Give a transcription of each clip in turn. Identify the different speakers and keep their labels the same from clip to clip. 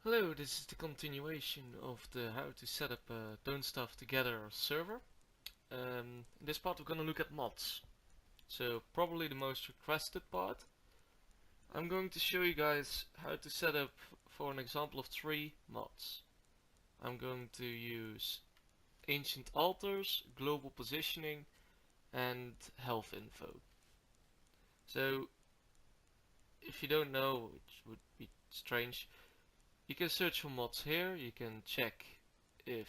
Speaker 1: Hello, this is the continuation of the how to set up a Don't Stuff Together server. In this part we're gonna look at mods. So probably the most requested part. I'm going to show you guys how to set up for an example of 3 mods. I'm going to use Ancient Altars, Global Positioning and Health Info. So if you don't know, which would be strange, you can search for mods here, you can check if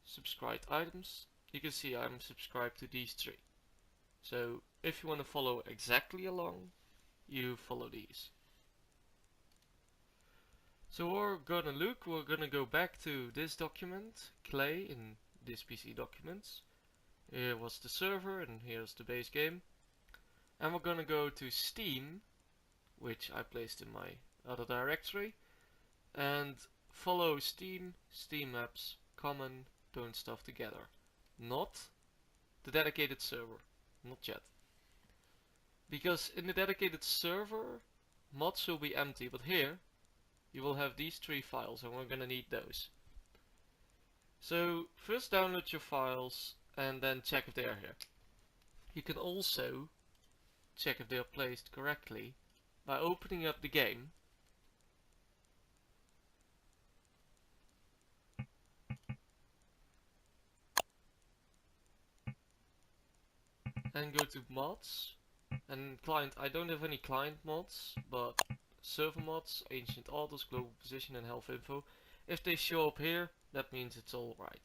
Speaker 1: subscribed items, you can see I'm subscribed to these 3. So if you want to follow exactly along, you follow these. So we're gonna go back to this document, Clay, in this PC documents. Here was the server and here's the base game. And we're gonna go to Steam, which I placed in my other directory, and follow Steam, Steam Apps, Common, Don't Stuff Together. Not the dedicated server, not yet. Because in the dedicated server, mods will be empty, but here you will have these 3 files and we're gonna need those. So first download your files and then check if they are here. You can also check if they are placed correctly by opening up the game and go to mods and client. I don't have any client mods, but server mods, Ancient Altars, Global Position and Health Info. If they show up here, that means it's alright.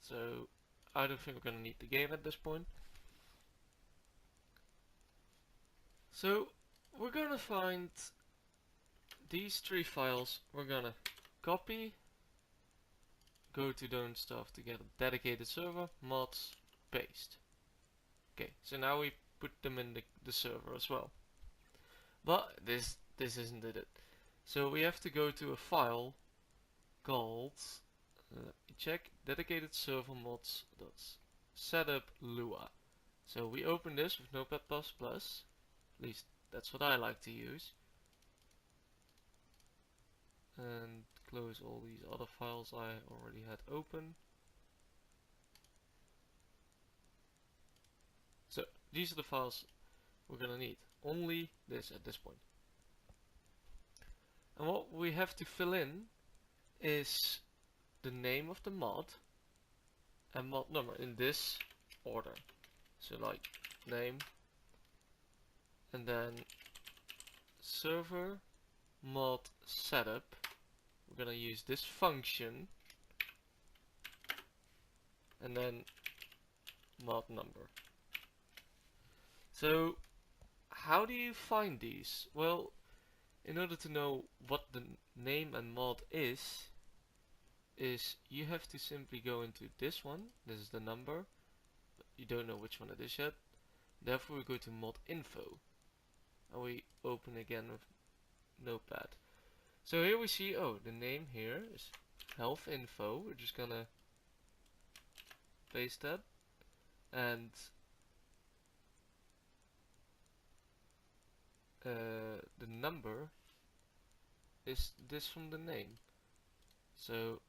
Speaker 1: So I don't think we're gonna need the game at this point. So we're gonna find these 3 files. We're gonna copy, go to Don't Stuff to get a dedicated server, mods, paste. Okay, so now we put them in the server as well. But this isn't it. So we have to go to a file called, let me check, dedicated server mods setup Lua. So we open this with Notepad++, at least that's what I like to use, and close all these other files I already had open. So these are the files we're gonna need, only this at this point. And what we have to fill in is the name of the mod and mod number in this order. So like name and then server mod setup. We're gonna use this function and then mod number. So how do you find these? Well, in order to know what the name and mod is you have to simply go into this one. This is the number. You don't know which one it is yet. Therefore we go to mod info and we open again with Notepad. So here we see, oh, the name here is health info. We're just gonna paste that, and the number is this from the name. So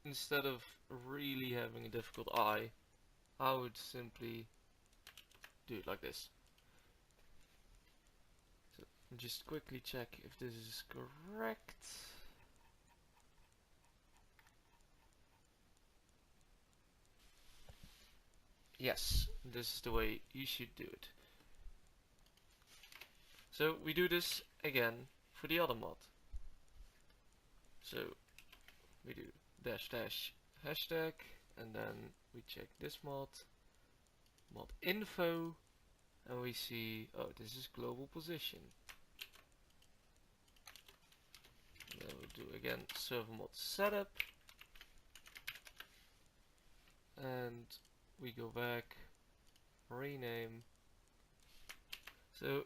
Speaker 1: instead of really having a difficult I would simply do it like this. So just quickly check if this is correct. Yes, this is the way you should do it. So we do this again for the other mod. So we do dash dash hashtag and then we check this mod info, and we see, oh, this is global position. And then we do again server mod setup and we go back, rename. So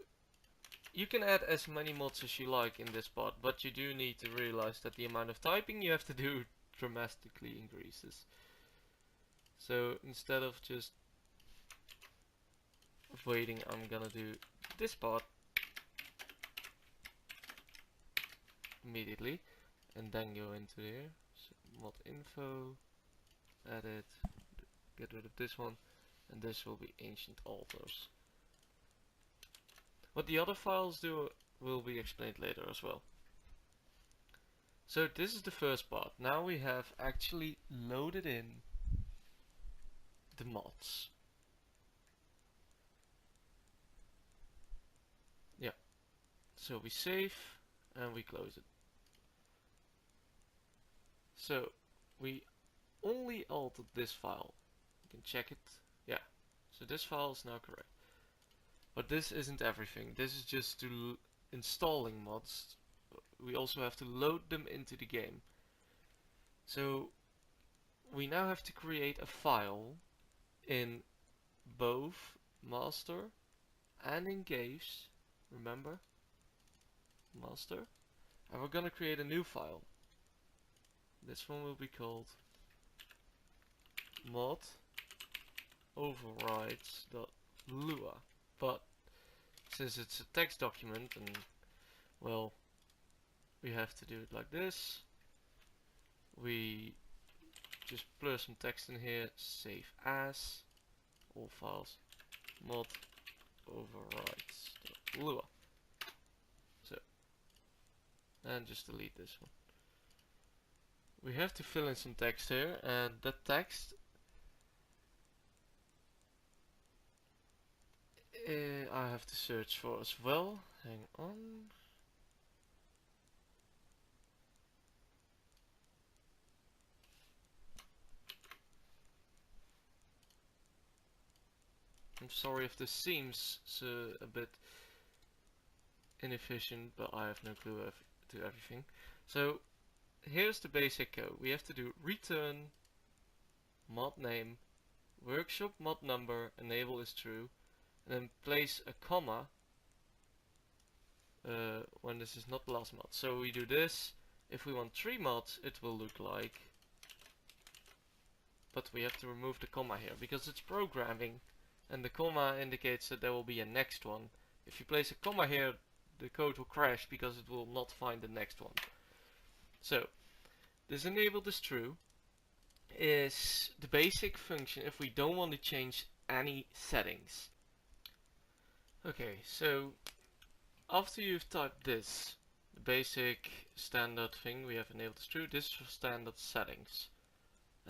Speaker 1: you can add as many mods as you like in this part, but you do need to realize that the amount of typing you have to do dramatically increases. So instead of just of waiting, I'm gonna do this part immediately and then go into here. So mod info, edit, get rid of this one, and this will be ancient altars. What the other files do will be explained later as well. So this is the first part. Now we have actually loaded in the mods. Yeah. So we save and we close it. So we only altered this file. You can check it. Yeah. So this file is now correct. But this isn't everything. This is just to installing mods. We also have to load them into the game. So we now have to create a file in both master and in Gaves. Remember? Master. And we're gonna create a new file. This one will be called mod overrides.lua. But since it's a text document and well, we have to do it like this. We just blur some text in here, save as, all files, mod overrides.lua. So, and just delete this one. We have to fill in some text here, and that text I have to search for as well. Hang on. I'm sorry if this seems a bit inefficient, but I have no clue to everything. So here's the basic code. We have to do return mod name, workshop mod number, enable is true, and then place a comma when this is not the last mod. So we do this. If we want 3 mods, it will look like, but we have to remove the comma here because it's programming and the comma indicates that there will be a next one. If you place a comma here, the code will crash because it will not find the next one. So this enabled is true is the basic function if we don't want to change any settings. Okay, so after you've typed this, the basic standard thing we have enabled is true, this is for standard settings.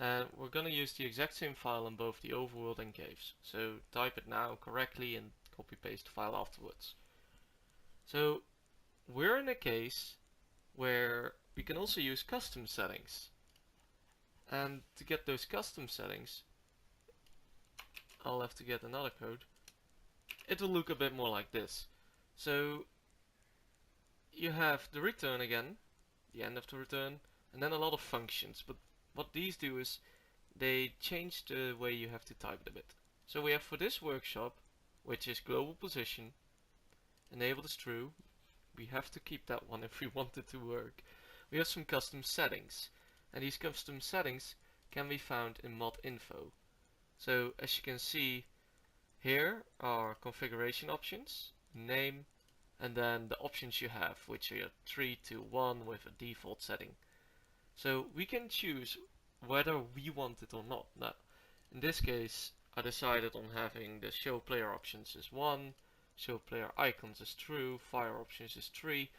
Speaker 1: And we're gonna use the exact same file in both the overworld and caves. So type it now correctly and copy paste the file afterwards. So we're in a case where we can also use custom settings. And to get those custom settings, I'll have to get another code. It will look a bit more like this. So you have the return again, the end of the return, and then a lot of functions. But what these do is they change the way you have to type it a bit. So we have for this workshop, which is global position, enabled is true. We have to keep that one if we want it to work. We have some custom settings, and these custom settings can be found in mod info. So as you can see, here are configuration options, name, and then the options you have, which are 3, 2, 1 with a default setting. So we can choose whether we want it or not. Now, in this case, I decided on having the show player options as 1, show player icons is true, fire options is 3.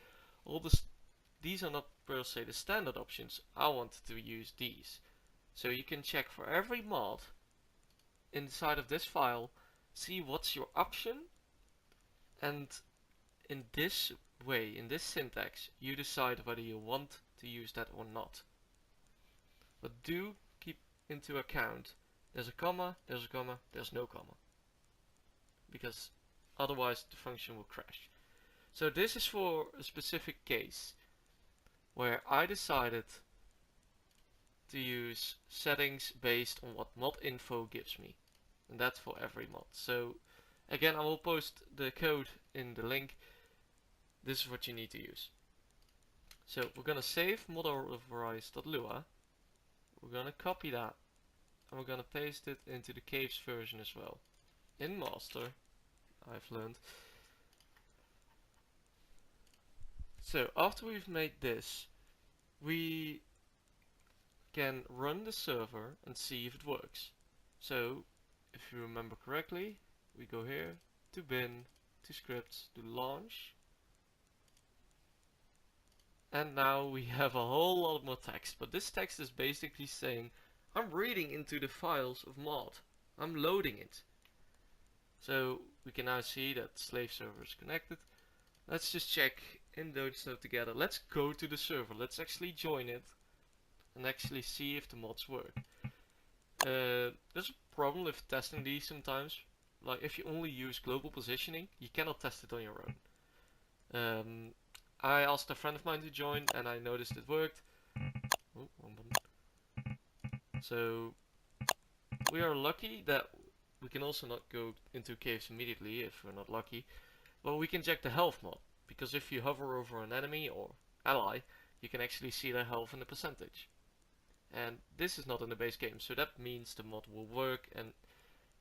Speaker 1: These are not per se the standard options. I wanted to use these. So you can check for every mod inside of this file, see what's your option, and in this way, in this syntax, you decide whether you want to use that or not. But do keep into account, there's a comma, there's a comma, there's no comma. Because otherwise the function will crash. So this is for a specific case where I decided to use settings based on what mod info gives me. And that's for every mod. So again, I will post the code in the link. This is what you need to use. So we're gonna save mod overrides.lua. We're gonna copy that and we're gonna paste it into the caves version as well. In master, I've learned. So after we've made this, we can run the server and see if it works. So if you remember correctly, we go here to bin, to scripts, to launch, and now we have a whole lot more text. But this text is basically saying I'm reading into the files of mod, I'm loading it. So we can now see that slave server is connected. Let's just check in those stuff together. Let's go to the server, let's actually join it and actually see if the mods work. There's a problem with testing these sometimes. Like if you only use global positioning, you cannot test it on your own. I asked a friend of mine to join and I noticed it worked. Oh, wrong button. So we are lucky that we can also not go into caves immediately if we're not lucky. But we can check the health mod, because if you hover over an enemy or ally, you can actually see their health in the percentage. And this is not in the base game, so that means the mod will work, and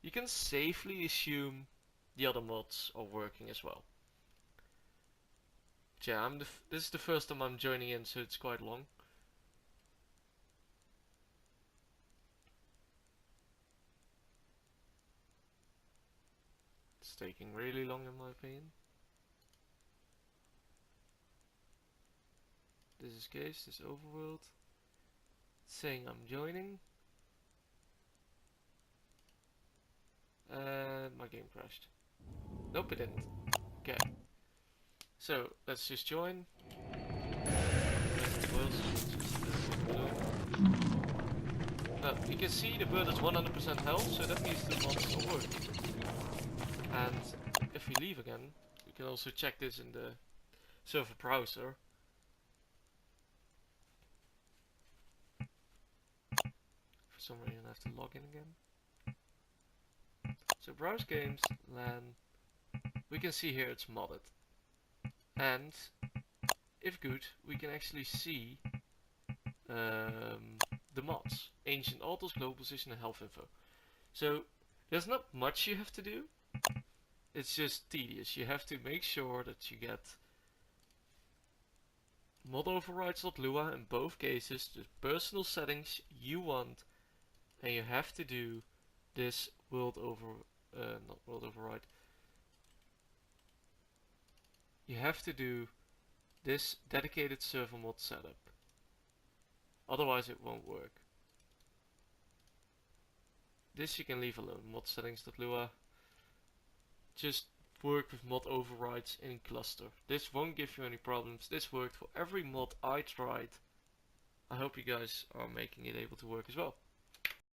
Speaker 1: you can safely assume the other mods are working as well. But yeah, this is the first time I'm joining in, so it's quite long. It's taking really long in my opinion. This is case, this overworld. It's saying I'm joining. And my game crashed. Nope, it didn't. Okay. So, let's just join. You can see the bird is 100% health, so that means the mods are working. And if we leave again, we can also check this in the server browser. For some reason I have to log in again. So browse games, LAN, we can see here it's modded. And if good, we can actually see the mods. Ancient Altars, Global Position and Health Info. So there's not much you have to do. It's just tedious. You have to make sure that you get mod overrides.lua in both cases, the personal settings you want, and you have to do this not world override. You have to do this dedicated server mod setup. Otherwise it won't work. This you can leave alone, mod settings.lua. Just work with mod overrides in cluster. This won't give you any problems. This worked for every mod I tried. I hope you guys are making it able to work as well.